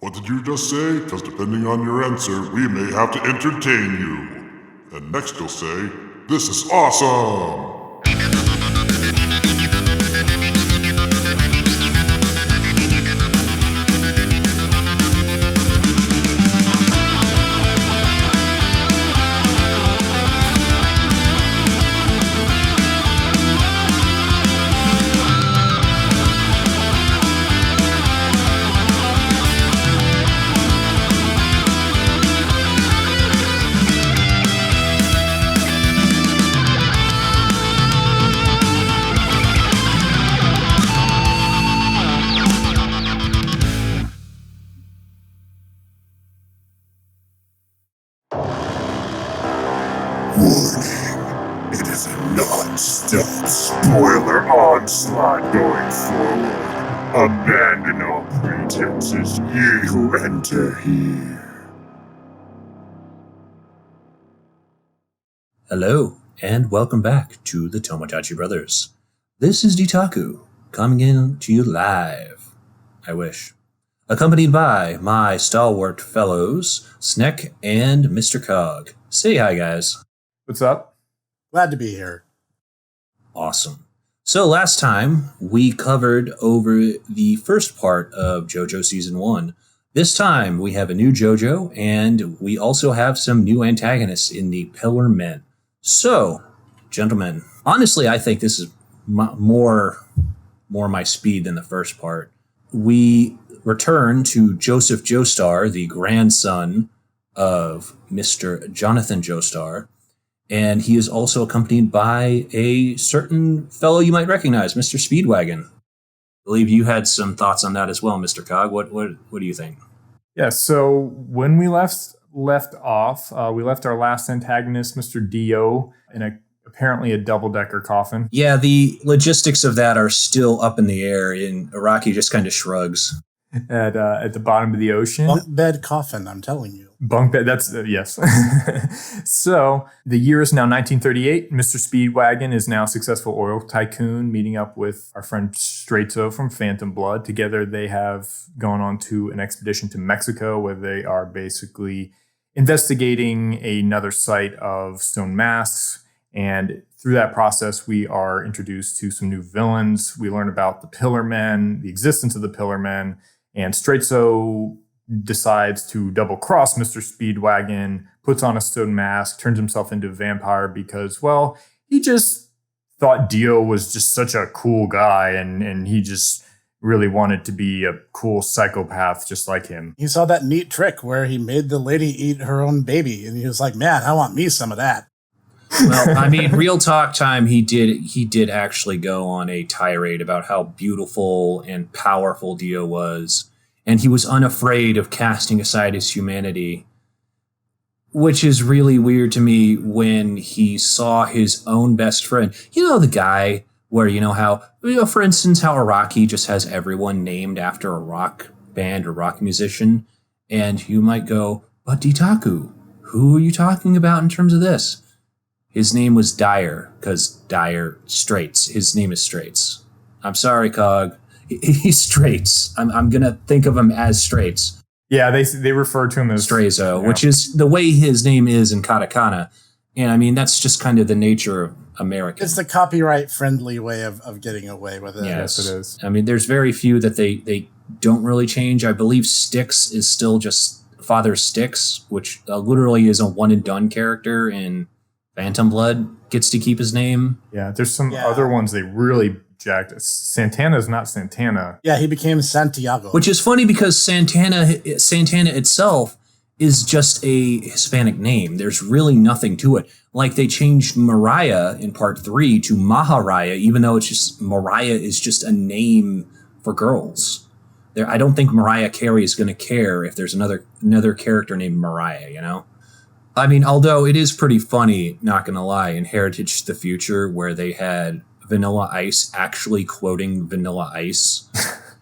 What did you just say? Because depending on your answer, we may have to entertain you. And next you'll say, this is awesome! Warning, it is a non-stop spoiler onslaught going forward. Abandon all pretenses, ye who enter here. Hello, and welcome back to the Tomodachi Brothers. This is Ditaku, coming in to you live, I wish, accompanied by my stalwart fellows, Sneck and Mr. Cog. Say hi, guys. What's up? Glad to be here. Awesome. So last time, we covered over the first part of JoJo Season 1. This time, we have a new JoJo, and we also have some new antagonists in the Pillar Men. So, gentlemen, honestly, I think this is more my speed than the first part. We return to Joseph Joestar, the grandson of Mr. Jonathan Joestar, and he is also accompanied by a certain fellow you might recognize, Mr. Speedwagon. I believe you had some thoughts on that as well, Mr. Cog. What do you think? Yeah, so when we left off, we left our last antagonist, Mr. Dio, in apparently a double-decker coffin. Yeah, the logistics of that are still up in the air, and Araki just kind of shrugs. At the bottom of the ocean. Bunk bed coffin, I'm telling you. Bunk bed, that's, yes. So, the year is now 1938. Mr. Speedwagon is now a successful oil tycoon, meeting up with our friend Straitzo from Phantom Blood. Together, they have gone on to an expedition to Mexico, where they are basically investigating another site of stone masks. And through that process, we are introduced to some new villains. We learn about the Pillar Men, the existence of the Pillar Men, and Straitzo decides to double-cross Mr. Speedwagon, puts on a stone mask, turns himself into a vampire because, well, he just thought Dio was just such a cool guy, and he just really wanted to be a cool psychopath just like him. He saw that neat trick where he made the lady eat her own baby, and he was like, man, I want me some of that. Well, I mean, real talk time, he did actually go on a tirade about how beautiful and powerful Dio was, and he was unafraid of casting aside his humanity, which is really weird to me when he saw his own best friend. You know, the guy where, for instance, how Araki just has everyone named after a rock band or rock musician, and you might go, but Ditaku, who are you talking about in terms of this? His name was Dyer, because Dyer Straits. His name is Straits. I'm sorry, Cog. He's Straits. I'm going to think of him as Straits. Yeah, they refer to him as Straizo, yeah. Which is the way his name is in katakana. And I mean, that's just kind of the nature of American. It's the copyright-friendly way of getting away with it. Yes, it is. I mean, there's very few that they don't really change. I believe Styx is still just Father Styx, which literally is a one-and-done character in Phantom Blood, gets to keep his name. Yeah, there's some other ones they really jacked. Santana's not Santana. Yeah, he became Santiago. Which is funny because Santana itself is just a Hispanic name. There's really nothing to it. Like they changed Mariah in part 3 to Maharaya, even though it's just Mariah is just a name for girls. I don't think Mariah Carey is going to care if there's another character named Mariah, you know? I mean, although it is pretty funny, not going to lie, in Heritage to the Future, where they had Vanilla Ice actually quoting Vanilla Ice.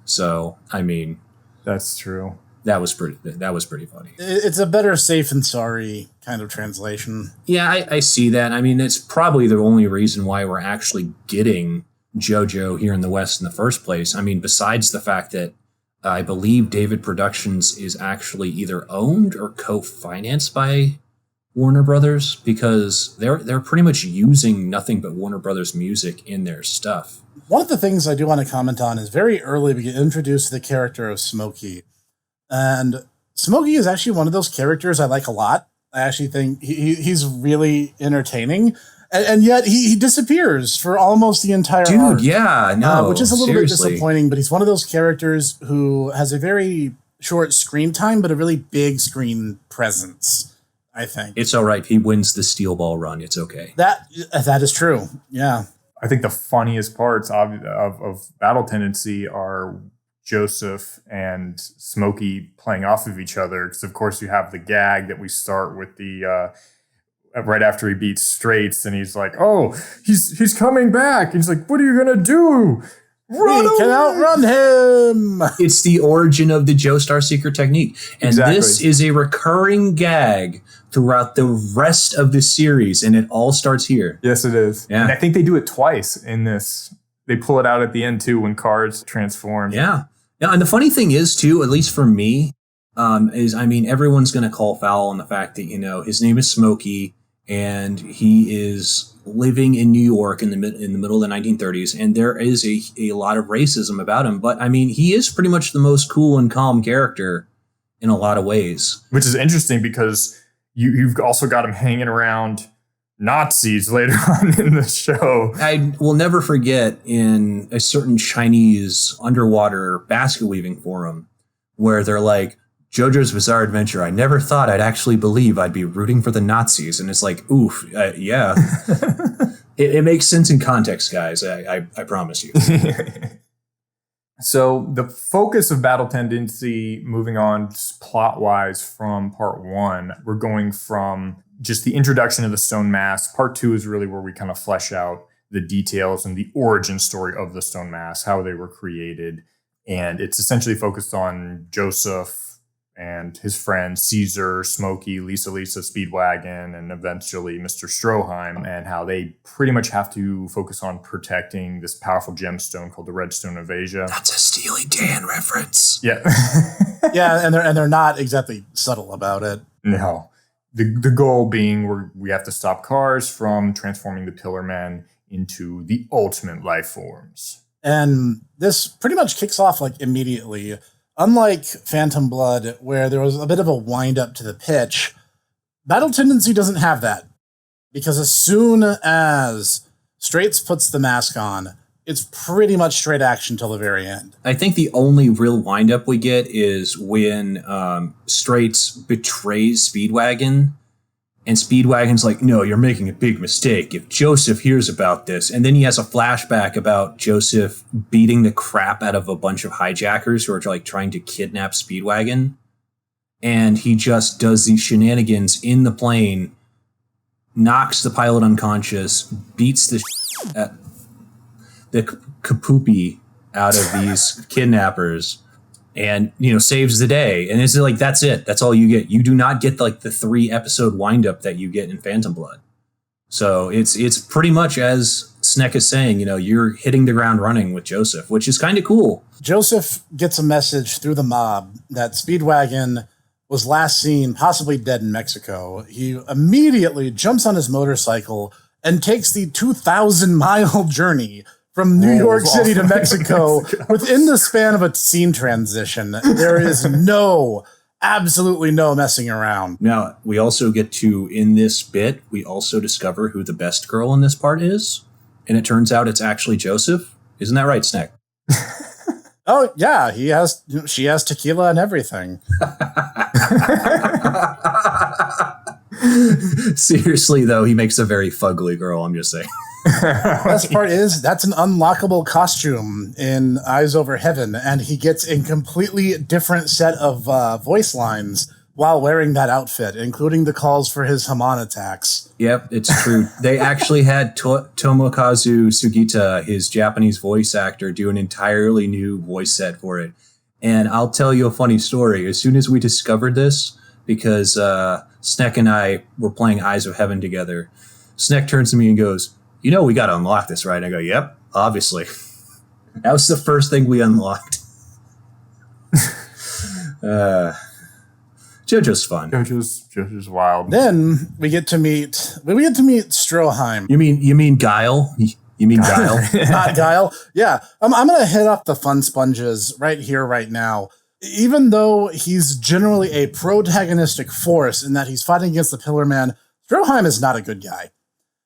So, I mean, that's true. That was pretty funny. It's a better safe and sorry kind of translation. Yeah, I see that. I mean, it's probably the only reason why we're actually getting JoJo here in the West in the first place. I mean, besides the fact that I believe David Productions is actually either owned or co-financed by Warner Brothers, because they're pretty much using nothing but Warner Brothers music in their stuff. One of the things I do want to comment on is very early we get introduced to the character of Smokey. And Smokey is actually one of those characters I like a lot. I actually think he's really entertaining. And yet he disappears for almost the entire arc. Dude, yeah, no, which is a little seriously. bit disappointing, but he's one of those characters who has a very short screen time, but a really big screen presence, I think. It's all right. He wins the steel ball run. It's okay. That is true. Yeah. I think the funniest parts of Battle Tendency are Joseph and Smokey playing off of each other. Because, of course, you have the gag that we start with the... right after he beats Straits, and he's like, "Oh, he's coming back." He's like, "What are you gonna do? Run We can outrun him." It's the origin of the Joestar secret technique. And Exactly. This is a recurring gag throughout the rest of the series, and it all starts here. Yes, it is. Yeah. And I think they do it twice in this. They pull it out at the end too when cards transform. Yeah. Yeah, and the funny thing is, too, at least for me, everyone's going to call foul on the fact that, his name is Smokey, and he is living in New York in the middle of the 1930s, and there is a lot of racism about him. But, he is pretty much the most cool and calm character in a lot of ways. Which is interesting because you've also got him hanging around Nazis later on in the show. I will never forget in a certain Chinese underwater basket weaving forum where they're like, JoJo's Bizarre Adventure, I never thought I'd actually believe I'd be rooting for the Nazis. And it's like, oof, yeah. It makes sense in context, guys. I promise you. So the focus of Battle Tendency, moving on plot-wise from part 1, we're going from just the introduction of the Stone Mask. Part 2 is really where we kind of flesh out the details and the origin story of the Stone Mask, how they were created. And it's essentially focused on Joseph and his friends, Caesar, Smokey, Lisa Speedwagon, and eventually Mr. Stroheim, and how they pretty much have to focus on protecting this powerful gemstone called the Redstone of Asia. That's a Steely Dan reference. Yeah. Yeah, and they're not exactly subtle about it. No. The goal being we have to stop cars from transforming the Pillar Men into the ultimate life forms. And this pretty much kicks off like immediately. Unlike Phantom Blood, where there was a bit of a wind up to the pitch, Battle Tendency doesn't have that. Because as soon as Straits puts the mask on, it's pretty much straight action till the very end. I think the only real wind up we get is when Straits betrays Speedwagon. And Speedwagon's like, no, you're making a big mistake. If Joseph hears about this, and then he has a flashback about Joseph beating the crap out of a bunch of hijackers who are like trying to kidnap Speedwagon. And he just does these shenanigans in the plane, knocks the pilot unconscious, beats the kapoopy out of these kidnappers, and saves the day. And it's like, that's it. That's all you get. You do not get like the 3-episode windup that you get in Phantom Blood. So it's pretty much as Sneck is saying, you're hitting the ground running with Joseph, which is kind of cool. Joseph gets a message through the mob that Speedwagon was last seen possibly dead in Mexico. He immediately jumps on his motorcycle and takes the 2,000-mile journey from New York City to Mexico within the span of a scene transition. There is absolutely no messing around. Now, we also get to, in this bit, we also discover who the best girl in this part is. And it turns out it's actually Joseph. Isn't that right, Snack? Oh, yeah. She has tequila and everything. Seriously, though, he makes a very fugly girl, I'm just saying. Best part is that's an unlockable costume in Eyes Over Heaven, and he gets a completely different set of voice lines while wearing that outfit, including the calls for his Haman attacks. Yep, it's true. They actually had Tomokazu Sugita, his Japanese voice actor, do an entirely new voice set for it. And I'll tell you a funny story. As soon as we discovered this, because Sneck and I were playing Eyes of Heaven together, Sneck turns to me and goes, we got to unlock this, right? I go, yep, obviously. That was the first thing we unlocked. JoJo's fun. JoJo's wild. Then we get to meet Stroheim. You mean Guile? You mean Guile? Not Guile. Yeah. I'm going to hit off the fun sponges right here, right now. Even though he's generally a protagonistic force in that he's fighting against the Pillar Man, Stroheim is not a good guy.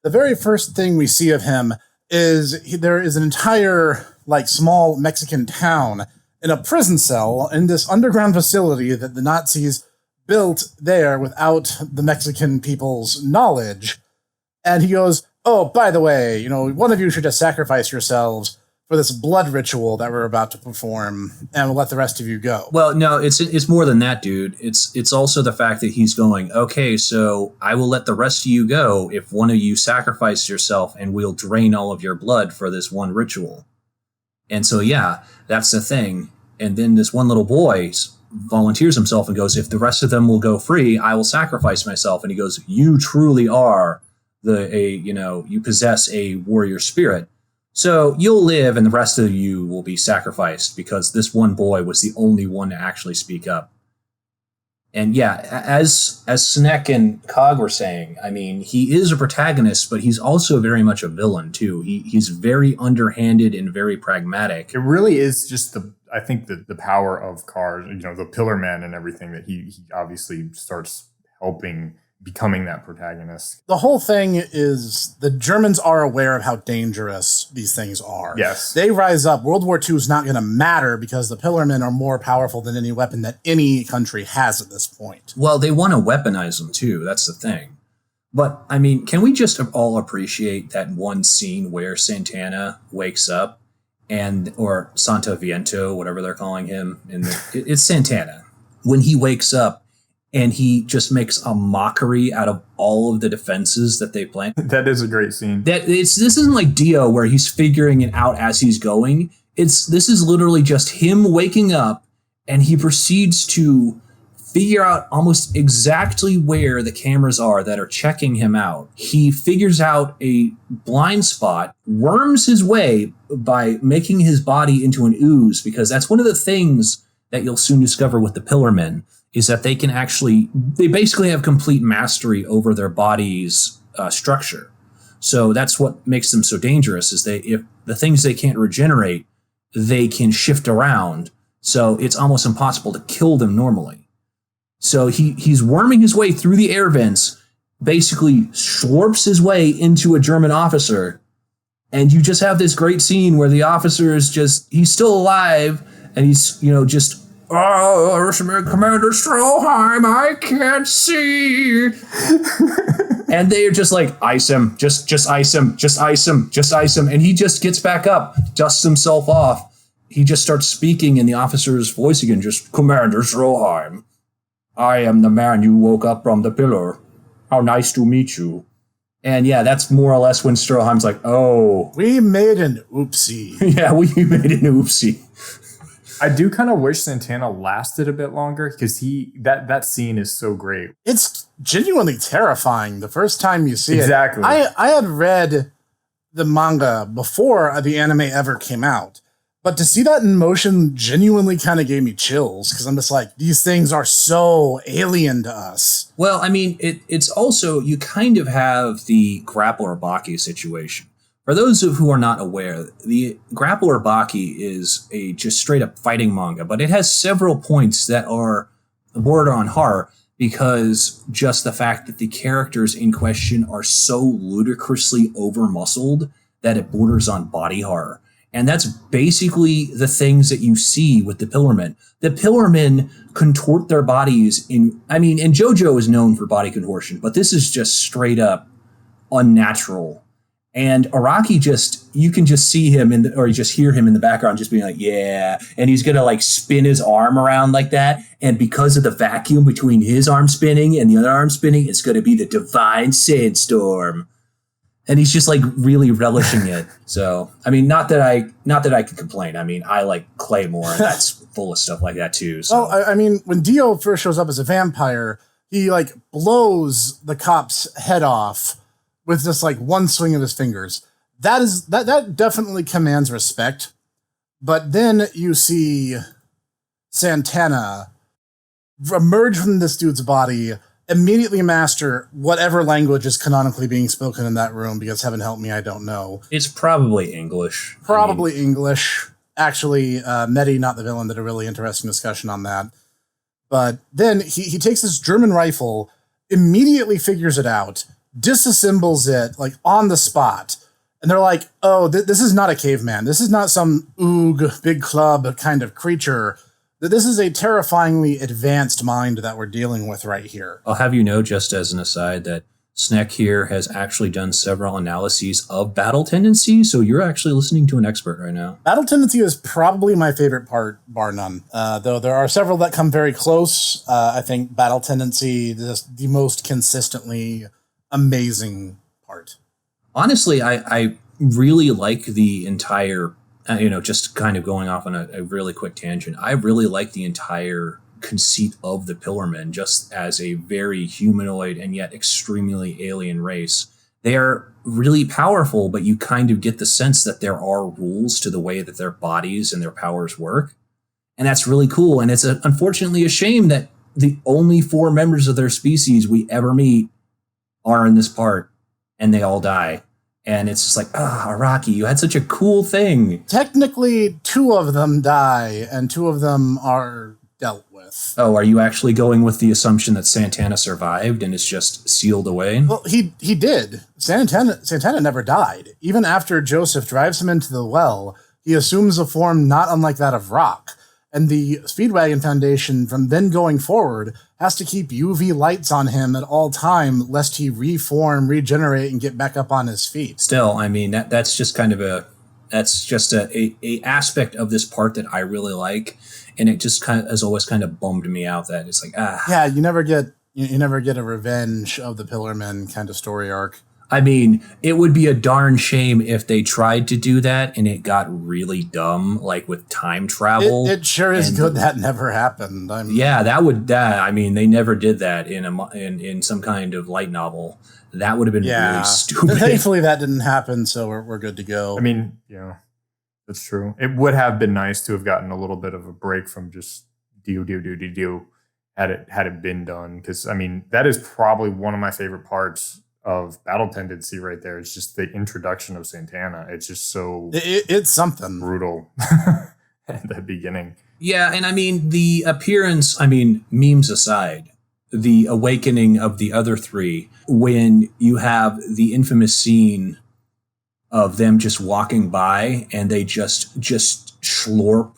The very first thing we see of him is there is an entire, small Mexican town in a prison cell in this underground facility that the Nazis built there without the Mexican people's knowledge. And he goes, oh, by the way, one of you should just sacrifice yourselves for this blood ritual that we're about to perform, and we'll let the rest of you go. Well, no, it's more than that, dude. It's also the fact that he's going, okay, so I will let the rest of you go if one of you sacrifice yourself, and we'll drain all of your blood for this one ritual. And so, yeah, that's the thing. And then this one little boy volunteers himself and goes, if the rest of them will go free, I will sacrifice myself. And he goes, you truly are you possess a warrior spirit. So you'll live and the rest of you will be sacrificed because this one boy was the only one to actually speak up. And yeah, as Snec and Cog were saying, I mean, he is a protagonist, but he's also very much a villain too. He's very underhanded and very pragmatic. It really is just I think the power of Cars, the Pillar Man and everything that he obviously starts helping becoming that protagonist. The whole thing is the Germans are aware of how dangerous these things are. Yes. They rise up. World War II is not going to matter because the Pillarmen are more powerful than any weapon that any country has at this point. Well, they want to weaponize them too. That's the thing. But, I mean, can we just all appreciate that one scene where Santana wakes up or Santa Viento, whatever they're calling him. It's Santana. When he wakes up, and he just makes a mockery out of all of the defenses that they plan. That is a great scene. This isn't like Dio where he's figuring it out as he's going. This is literally just him waking up, and he proceeds to figure out almost exactly where the cameras are that are checking him out. He figures out a blind spot, worms his way by making his body into an ooze, because that's one of the things that you'll soon discover with the Pillarmen, is that they basically have complete mastery over their body's structure. So that's what makes them so dangerous, is if the things they can't regenerate, they can shift around. So it's almost impossible to kill them normally. So he's worming his way through the air vents, basically slurps his way into a German officer. And you just have this great scene where the officer is he's still alive, and he's, oh, Commander Stroheim, I can't see. And they are just like, ice him, just ice him, just ice him, just ice him. And he just gets back up, dusts himself off. He just starts speaking in the officer's voice again, just, Commander Stroheim, I am the man you woke up from the pillar. How nice to meet you. And yeah, that's more or less when Stroheim's like, oh. We made an oopsie. Yeah, we made an oopsie. I do kind of wish Santana lasted a bit longer, because that scene is so great. It's genuinely terrifying the first time you see exactly. it. I had read the manga before the anime ever came out, but to see that in motion genuinely kind of gave me chills, because I'm just like, these things are so alien to us. Well, I mean, it's also, you kind of have the Grappler Baki situation. For those who are not aware, the Grappler Baki is a just straight up fighting manga, but it has several points that are border on horror, because just the fact that the characters in question are so ludicrously over-muscled that it borders on body horror. And that's basically the things that you see with the Pillarmen. The Pillarmen contort their bodies and JoJo is known for body contortion, but this is just straight up unnatural. And Araki you can just see him or you just hear him in the background just being like, yeah. And he's going to spin his arm around like that. And because of the vacuum between his arm spinning and the other arm spinning, it's going to be the divine sandstorm. And he's just really relishing it. So, I mean, not that I can complain. I mean, I like Claymore, and that's full of stuff like that too. So. Well, I mean, when Dio first shows up as a vampire, he blows the cop's head off with just one swing of his fingers. That definitely commands respect. But then you see Santana emerge from this dude's body, immediately master whatever language is canonically being spoken in that room, because heaven help me, I don't know. It's probably English. Probably English. Actually, Medi, not the villain, did a really interesting discussion on that. But then he takes this German rifle, immediately figures it out, disassembles it, like, on the spot. And they're like, oh, this is not a caveman. This is not some oog, big club kind of creature. This is a terrifyingly advanced mind that we're dealing with right here. I'll have you know, just as an aside, that Sneck here has actually done several analyses of battle tendency, so you're actually listening to an expert right now. Battle tendency is probably my favorite part, bar none. Though there are several that come very close. I think battle tendency is the most consistently amazing part. Honestly, I really like the entire, just kind of going off on a really quick tangent. I really like the entire conceit of the Pillarmen, just as a very humanoid and yet extremely alien race. They are really powerful, but you kind of get the sense that there are rules to the way that their bodies and their powers work. And that's really cool. And it's unfortunately a shame that the only 4 members of their species we ever meet are in this part, and they all die. And it's just like, Araki, you had such a cool thing. Technically, 2 of them die, and 2 of them are dealt with. Oh, are you actually going with the assumption that Santana survived and is just sealed away? Well, he did. Santana never died. Even after Joseph drives him into the well, he assumes a form not unlike that of rock. And the Speedwagon Foundation, from then going forward, has to keep UV lights on him at all time, lest he reform, regenerate, and get back up on his feet. Still, I mean, that's just kind of a aspect of this part that I really like. And it just kind of has always kind of bummed me out that it's like, Yeah, you never get a revenge of the Pillarmen kind of story arc. I mean, it would be a darn shame if they tried to do that and it got really dumb, like with time travel. It sure is good that never happened. I mean, they never did that in some kind of light novel. That would have been really stupid. Thankfully, that didn't happen, so we're good to go. I mean, yeah, that's true. It would have been nice to have gotten a little bit of a break from just do had it been done, because I mean that is probably one of my favorite parts of battle tendency right there. It's just the introduction of Santana. It's just so it's something brutal at the beginning. Yeah, and I mean the appearance. I mean, memes aside, the awakening of the other 3 when you have the infamous scene of them just walking by and they just slurp,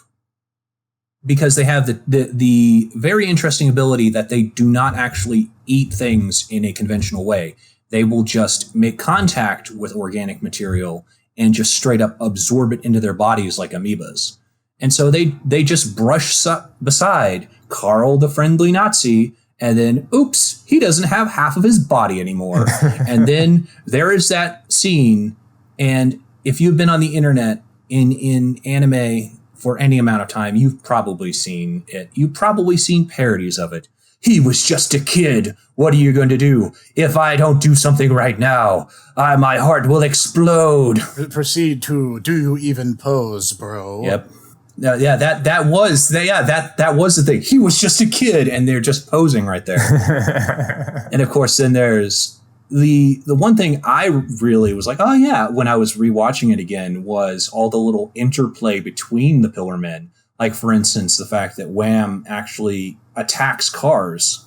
because they have the very interesting ability that they do not actually eat things in a conventional way. They will just make contact with organic material and just straight up absorb it into their bodies like amoebas. And so they just brush beside Carl the friendly Nazi, and then, oops, he doesn't have half of his body anymore. And then there is that scene, and if you've been on the internet in anime for any amount of time, you've probably seen it. You've probably seen parodies of it. He was just a kid. What are you going to do? If I don't do something right now, my heart will explode. Proceed to, do you even pose, bro? Yep. That was the thing. He was just a kid, and they're just posing right there. And of course, then there's the one thing I really was like, oh yeah, when I was rewatching it again, was all the little interplay between the Pillarmen. Like, for instance, the fact that Wham actually attacks cars.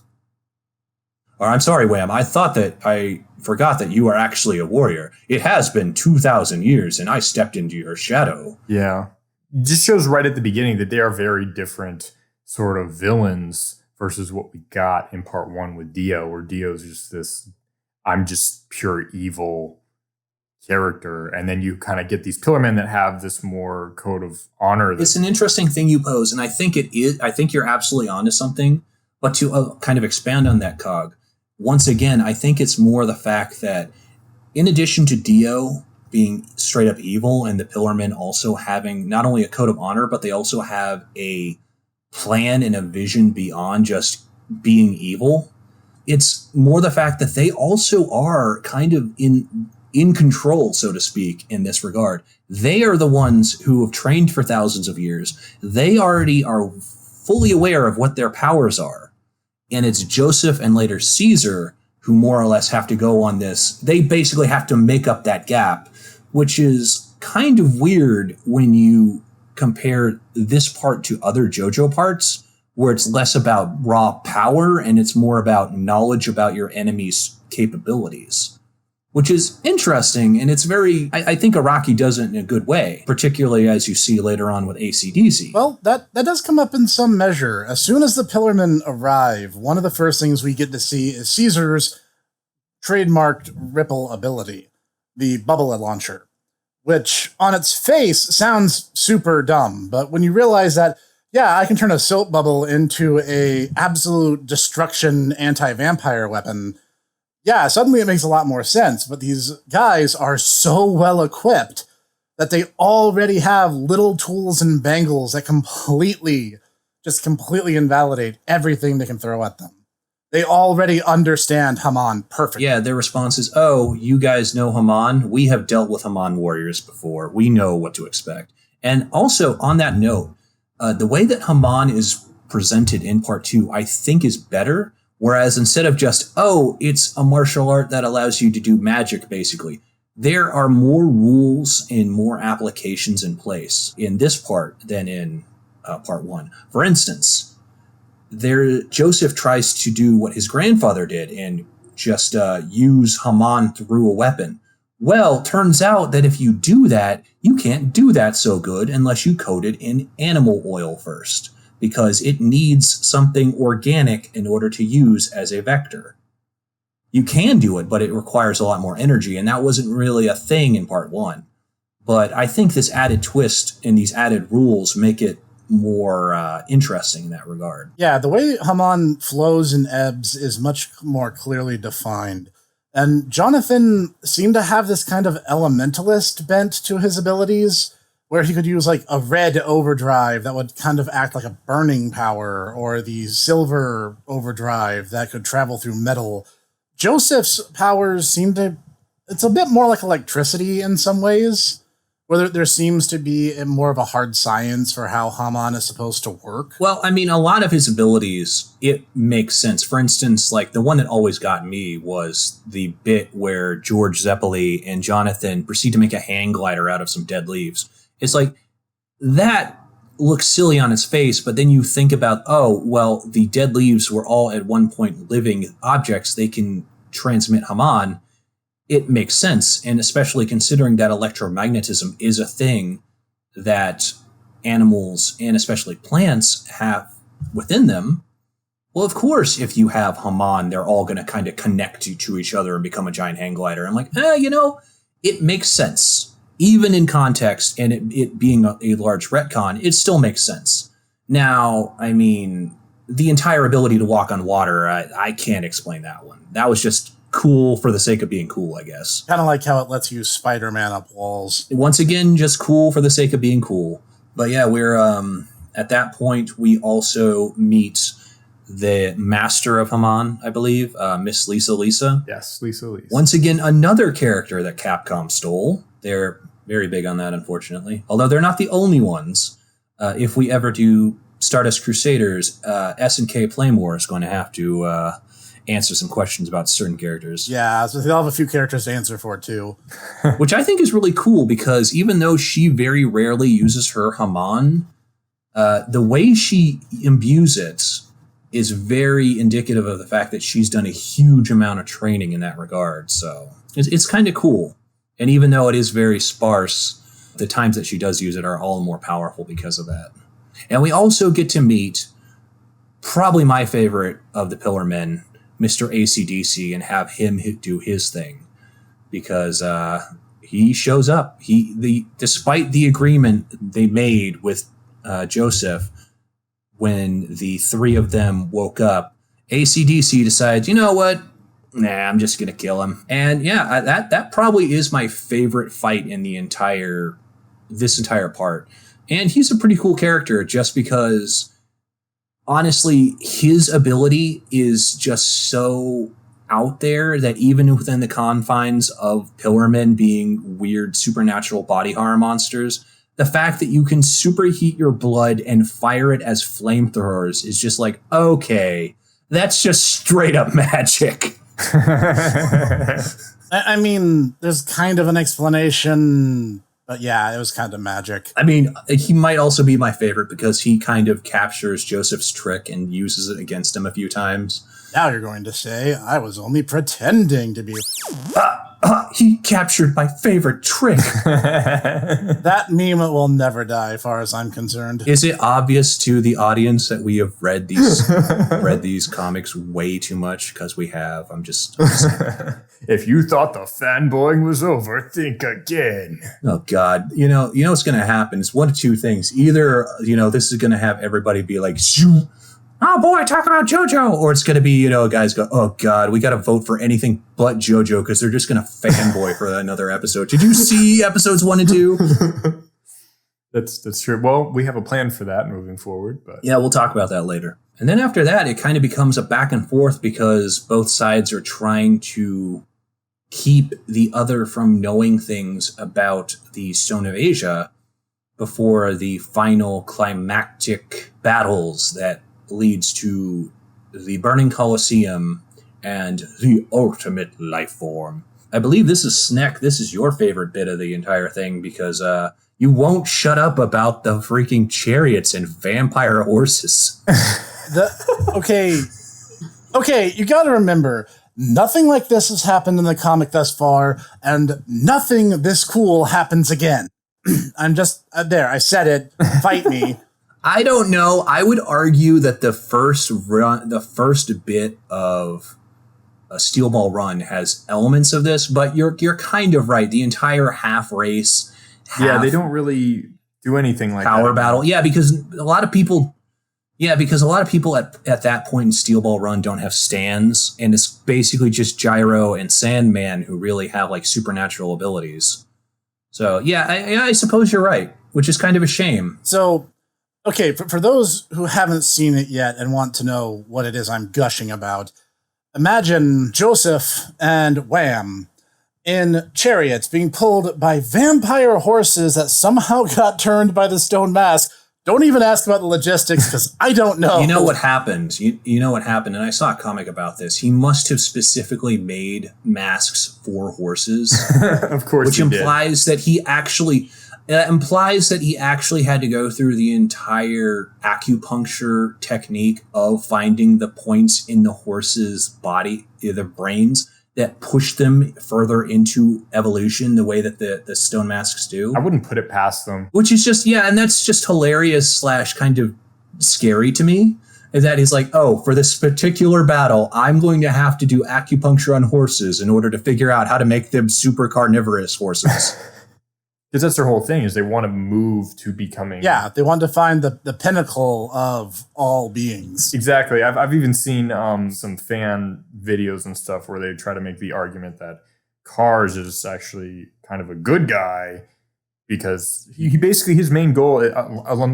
Or I'm sorry, Wham, I forgot that you are actually a warrior. It has been 2,000 years, and I stepped into your shadow. Yeah. It just shows right at the beginning that they are very different sort of villains versus what we got in part 1 with Dio, where Dio's just this, I'm just pure evil character. And then you kind of get these Pillarmen that have this more code of honor. It's an interesting thing you pose, and I think it is. I think you're absolutely onto something. But to kind of expand on that, Cog, once again, I think it's more the fact that in addition to Dio being straight up evil and the Pillarmen also having not only a code of honor, but they also have a plan and a vision beyond just being evil. It's more the fact that they also are kind of in control, so to speak, in this regard. They are the ones who have trained for thousands of years. They already are fully aware of what their powers are. And it's Joseph and later Caesar who more or less have to go on this. They basically have to make up that gap, which is kind of weird when you compare this part to other JoJo parts, where it's less about raw power and it's more about knowledge about your enemy's capabilities, which is interesting. And it's very, I think Araki does it in a good way, particularly as you see later on with AC/DC. Well, that does come up in some measure. As soon as the Pillarmen arrive, one of the first things we get to see is Caesar's trademarked ripple ability, the bubble launcher, which on its face sounds super dumb. But when you realize that, yeah, I can turn a soap bubble into a absolute destruction anti-vampire weapon, yeah, suddenly it makes a lot more sense. But these guys are so well equipped that they already have little tools and bangles that completely invalidate everything they can throw at them. They already understand Haman perfectly. Yeah, their response is, oh, you guys know Haman? We have dealt with Haman warriors before. We know what to expect. And also, on that note, the way that Haman is presented in part 2, I think is better. Whereas instead of just, oh, it's a martial art that allows you to do magic, basically, there are more rules and more applications in place in this part than in part 1. For instance, Joseph tries to do what his grandfather did and just use Haman through a weapon. Well, turns out that if you do that, you can't do that so good unless you coat it in animal oil first, because it needs something organic in order to use as a vector. You can do it, but it requires a lot more energy, and that wasn't really a thing in part 1. But I think this added twist and these added rules make it more interesting in that regard. Yeah, the way Haman flows and ebbs is much more clearly defined. And Jonathan seemed to have this kind of elementalist bent to his abilities, where he could use like a red overdrive that would kind of act like a burning power, or the silver overdrive that could travel through metal. Joseph's powers seem to, it's a bit more like electricity in some ways, where there seems to be more of a hard science for how Haman is supposed to work. Well, I mean, a lot of his abilities, it makes sense. For instance, like the one that always got me was the bit where George Zeppeli and Jonathan proceed to make a hang glider out of some dead leaves. It's like, that looks silly on its face, but then you think about, oh, well, the dead leaves were all at one point living objects. They can transmit Haman. It makes sense, and especially considering that electromagnetism is a thing that animals and especially plants have within them. Well, of course, if you have Haman, they're all going to kind of connect to each other and become a giant hang glider. I'm like, it makes sense. Even in context and it being a large retcon, it still makes sense. Now, I mean, the entire ability to walk on water, I can't explain that one. That was just cool for the sake of being cool, I guess. Kind of like how it lets you Spider-Man up walls. Once again, just cool for the sake of being cool. But yeah, we're at that point, we also meet the master of Haman, I believe, Miss Lisa. Yes, Lisa. Once again, another character that Capcom stole. They're very big on that, unfortunately. Although they're not the only ones. If we ever do Stardust Crusaders, S&K Playmore is going to have to answer some questions about certain characters. Yeah, so they'll have a few characters to answer for, too. Which I think is really cool, because even though she very rarely uses her Haman, the way she imbues it is very indicative of the fact that she's done a huge amount of training in that regard. So it's kind of cool. And even though it is very sparse, the times that she does use it are all more powerful because of that. And we also get to meet probably my favorite of the Pillar Men, Mr. AC/DC, and have him do his thing, because he shows up. Despite the agreement they made with Joseph, when the three of them woke up, AC/DC decides, you know what? Nah, I'm just gonna kill him. And yeah, that probably is my favorite fight in this entire part. And he's a pretty cool character, just because honestly, his ability is just so out there that even within the confines of Pillarmen being weird supernatural body horror monsters, the fact that you can superheat your blood and fire it as flamethrowers is just like, okay, That's just straight up magic. I mean, there's kind of an explanation, but yeah, it was kind of magic. I mean, he might also be my favorite because he kind of captures Joseph's trick and uses it against him a few times. Now you're going to say I was only pretending to be. He captured my favorite trick. That meme will never die, as far as I'm concerned. Is it obvious to the audience that we have read these comics way too much? Because we have. I'm just If you thought the fanboying was over, think again. Oh God! You know what's going to happen? It's one of two things. Either this is going to have everybody be like, "Shoo. Oh boy, talk about JoJo," or it's going to be, guys go, "Oh God, we got to vote for anything but JoJo because they're just going to fanboy for another episode." Did you see episodes 1 and 2? That's true. Well, we have a plan for that moving forward, but yeah, we'll talk about that later. And then after that, it kind of becomes a back and forth because both sides are trying to keep the other from knowing things about the Stone of Asia before the final climactic battles that leads to the Burning Colosseum and the ultimate life form. I believe this is Sneck. This is your favorite bit of the entire thing because you won't shut up about the freaking chariots and vampire horses. Okay, you got to remember, nothing like this has happened in the comic thus far, and nothing this cool happens again. I'm just there. I said it. Fight me. I don't know. I would argue that the first bit of a Steel Ball Run has elements of this, but you're kind of right. The entire half race, they don't really do anything like power that. battle. Yeah, because a lot of people at that point in Steel Ball Run don't have stands, and it's basically just Gyro and Sandman who really have like supernatural abilities. So yeah, I suppose you're right, which is kind of a shame. So. Okay, for those who haven't seen it yet and want to know what it is I'm gushing about, imagine Joseph and Wham in chariots being pulled by vampire horses that somehow got turned by the stone mask. Don't even ask about the logistics because I don't know. You know what happened? You know what happened, and I saw a comic about this. He must have specifically made masks for horses. Of course, which implies that he actually... implies that he actually had to go through the entire acupuncture technique of finding the points in the horse's body, their brains, that push them further into evolution the way that the stone masks do. I wouldn't put it past them. Which is just, and that's just hilarious / kind of scary to me. That he's like, oh, for this particular battle, I'm going to have to do acupuncture on horses in order to figure out how to make them super carnivorous horses. Because that's their whole thing, is they want to move to becoming... Yeah, they want to find the pinnacle of all beings. Exactly. I've even seen some fan videos and stuff where they try to make the argument that Cars is actually kind of a good guy because he basically, his main goal,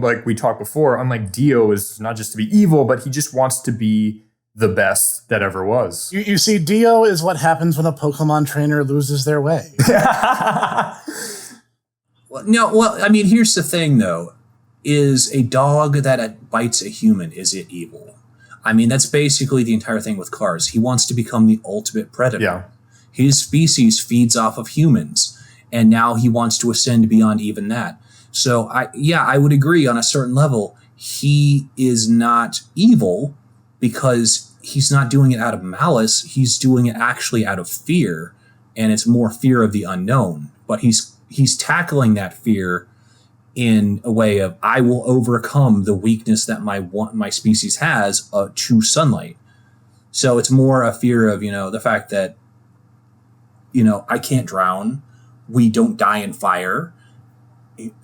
like we talked before, unlike Dio, is not just to be evil, but he just wants to be the best that ever was. You see, Dio is what happens when a Pokemon trainer loses their way. Well, I mean, here's the thing, though. Is a dog that bites a human, is it evil? I mean, that's basically the entire thing with Cars. He wants to become the ultimate predator. Yeah. His species feeds off of humans, and now he wants to ascend beyond even that. So, I would agree on a certain level. He is not evil because he's not doing it out of malice. He's doing it actually out of fear, and it's more fear of the unknown. But he's tackling that fear in a way of, I will overcome the weakness that my species has to sunlight. So it's more a fear of, the fact that, I can't drown. We don't die in fire.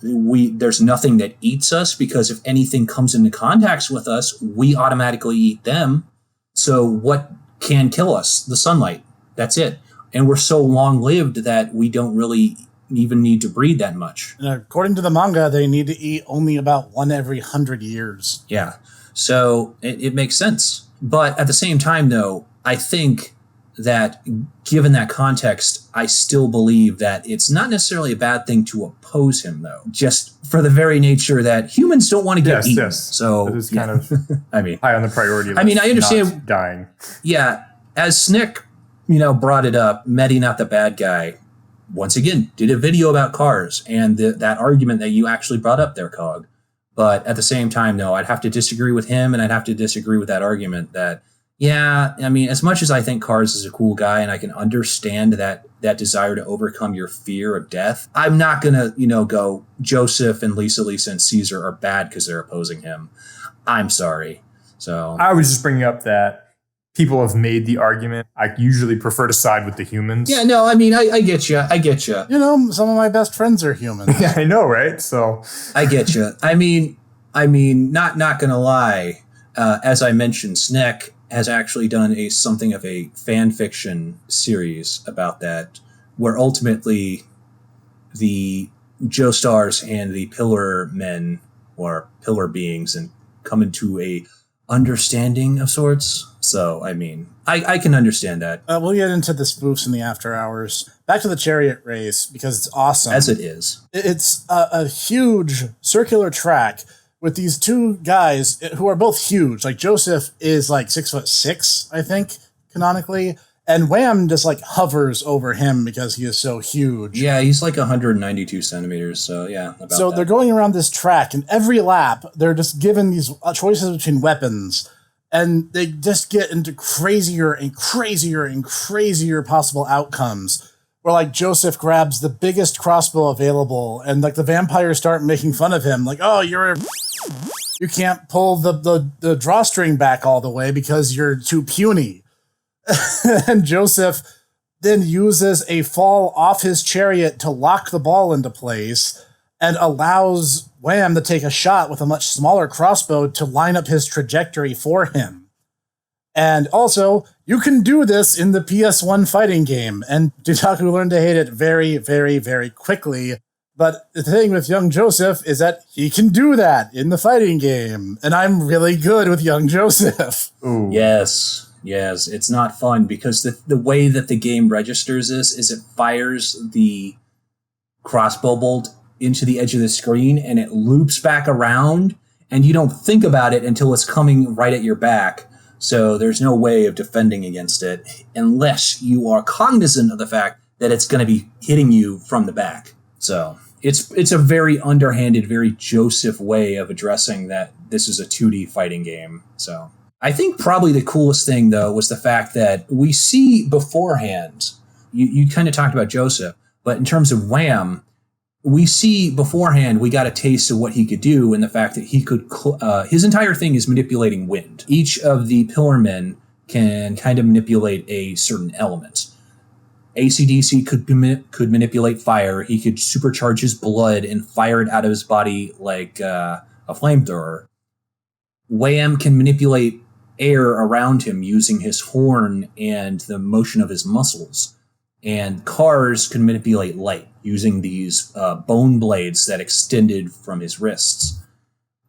There's nothing that eats us because if anything comes into contact with us, we automatically eat them. So what can kill us? The sunlight. That's it. And we're so long-lived that we don't really even need to breed that much. And according to the manga, they need to eat only about one every 100 years. Yeah. So it makes sense. But at the same time, though, I think that given that context, I still believe that it's not necessarily a bad thing to oppose him, though, just for the very nature that humans don't want to get eaten. Yes. So it is kind of I mean, high on the priority list. I mean, I understand not dying. Yeah, as Snick, brought it up, Medi, not the bad guy, once again, did a video about cars and that argument that you actually brought up there, Cog. But at the same time, no, I'd have to disagree with him, and I'd have to disagree with that argument that, yeah, I mean, as much as I think Cars is a cool guy and I can understand that desire to overcome your fear of death, I'm not going to, go Joseph and Lisa and Caesar are bad because they're opposing him. I'm sorry. So I was just bringing up that people have made the argument. I usually prefer to side with the humans. Yeah, no, I mean, I get you. I get you. Some of my best friends are humans. Yeah, I know, right? So I get you. I mean, not gonna lie. As I mentioned, Sneck has actually done something of a fan fiction series about that, where ultimately the Joestars and the Pillar Men or Pillar beings and come into a understanding of sorts. So, I mean, I can understand that. We'll get into the spoofs in the after hours. Back to the Chariot Race, because it's awesome. As it is. It's a huge circular track with these two guys who are both huge. Like, Joseph is like 6'6", I think, canonically. And Wham just like hovers over him because he is so huge. Yeah, he's like 192 centimeters. So yeah. So they're going around this track, and every lap they're just given these choices between weapons, and they just get into crazier and crazier and crazier possible outcomes. Where like Joseph grabs the biggest crossbow available, and like the vampires start making fun of him, like, "Oh, you can't pull the drawstring back all the way because you're too puny." And Joseph then uses a fall off his chariot to lock the ball into place and allows Wham to take a shot with a much smaller crossbow to line up his trajectory for him. And also, you can do this in the PS1 fighting game, and Dutaku learned to hate it very, very, very quickly. But the thing with young Joseph is that he can do that in the fighting game, and I'm really good with young Joseph. Ooh. Yes, it's not fun because the way that the game registers this is it fires the crossbow bolt into the edge of the screen and it loops back around, and you don't think about it until it's coming right at your back. So there's no way of defending against it unless you are cognizant of the fact that it's going to be hitting you from the back. So it's a very underhanded, very Joseph way of addressing that this is a 2D fighting game. So I think probably the coolest thing, though, was the fact that we see beforehand, you kind of talked about Joseph, but in terms of Wham, we see beforehand we got a taste of what he could do, and the fact that he could, his entire thing is manipulating wind. Each of the Pillar Men can kind of manipulate a certain element. AC/DC could manipulate fire. He could supercharge his blood and fire it out of his body like a flamethrower. Wham can manipulate air around him using his horn and the motion of his muscles. And Cars can manipulate light using these bone blades that extended from his wrists.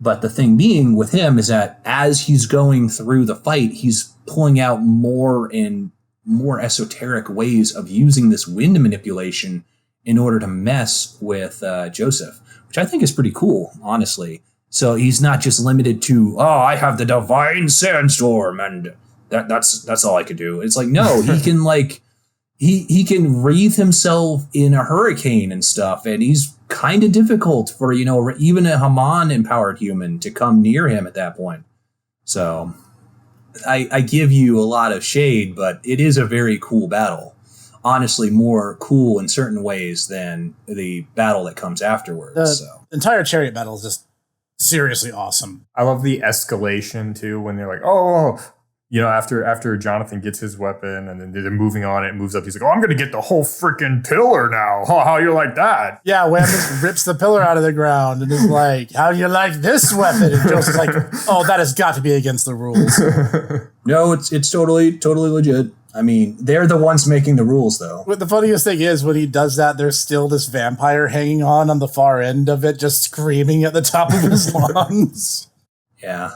But the thing being with him is that as he's going through the fight, he's pulling out more and more esoteric ways of using this wind manipulation in order to mess with Joseph, which I think is pretty cool, honestly. So he's not just limited to, I have the divine sandstorm and that's all I could do. It's like, no, he can he can wreathe himself in a hurricane and stuff, and he's kind of difficult for, even a Haman empowered human to come near him at that point. So I give you a lot of shade, but it is a very cool battle. Honestly, more cool in certain ways than the battle that comes afterwards. The entire Chariot battle is just seriously awesome. I love the escalation too when they're like, after Jonathan gets his weapon and then they're moving on, it moves up. He's like, I'm going to get the whole freaking pillar now. How you like that? Yeah, Wham just rips the pillar out of the ground and is like, how do you like this weapon? And Joseph's like, that has got to be against the rules. No, it's totally legit. I mean, they're the ones making the rules, though. But the funniest thing is when he does that, there's still this vampire hanging on the far end of it, just screaming at the top of his lungs. Yeah.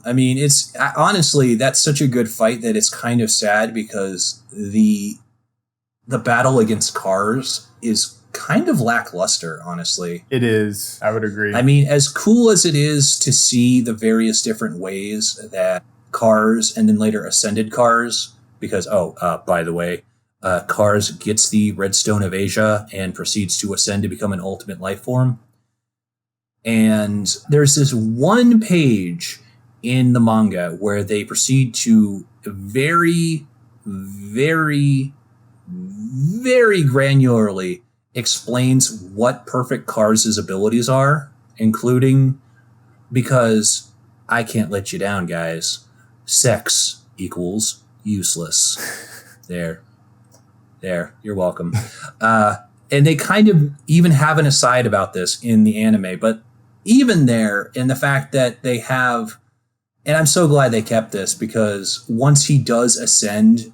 I mean, it's honestly, that's such a good fight that it's kind of sad because the battle against Cars is kind of lackluster, honestly. It is. I would agree. I mean, as cool as it is to see the various different ways that Cars and then later Ascended Cars, because, by the way, Cars gets the Redstone of Asia and proceeds to ascend to become an ultimate life form. And there's this one page in the manga where they proceed to very, very, very granularly explains what Perfect Cars' abilities are, including, because I can't let you down, guys, sex equals useless. There, you're welcome. And they kind of even have an aside about this in the anime, but even there, in the fact that they have, and I'm so glad they kept this, because once he does ascend,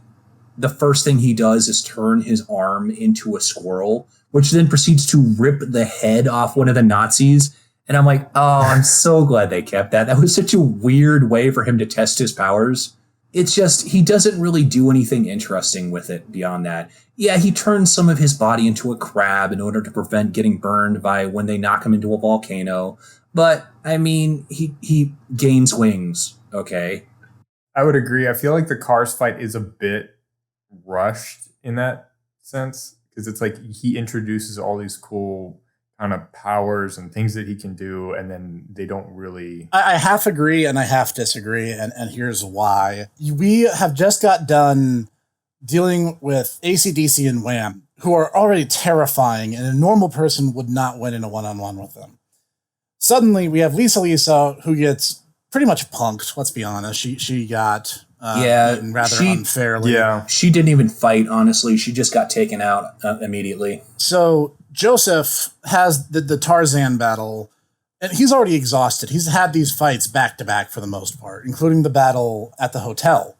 the first thing he does is turn his arm into a squirrel, which then proceeds to rip the head off one of the Nazis. And I'm like, oh, I'm so glad they kept that. That was such a weird way for him to test his powers. It's just, he doesn't really do anything interesting with it beyond that. Yeah, he turns some of his body into a crab in order to prevent getting burned by when they knock him into a volcano. But, I mean, he gains wings, okay? I would agree. I feel like the Cars fight is a bit rushed in that sense, because it's like he introduces all these cool kind of powers and things that he can do, and then they don't really... I half agree and I half disagree, and here's why. We have just got done dealing with AC/DC and Wham, who are already terrifying, and a normal person would not win in a one-on-one with them. Suddenly, we have Lisa, who gets pretty much punked, let's be honest. She got beaten rather unfairly. Yeah. She didn't even fight, honestly. She just got taken out immediately. So Joseph has the Tarzan battle, and he's already exhausted. He's had these fights back-to-back for the most part, including the battle at the hotel,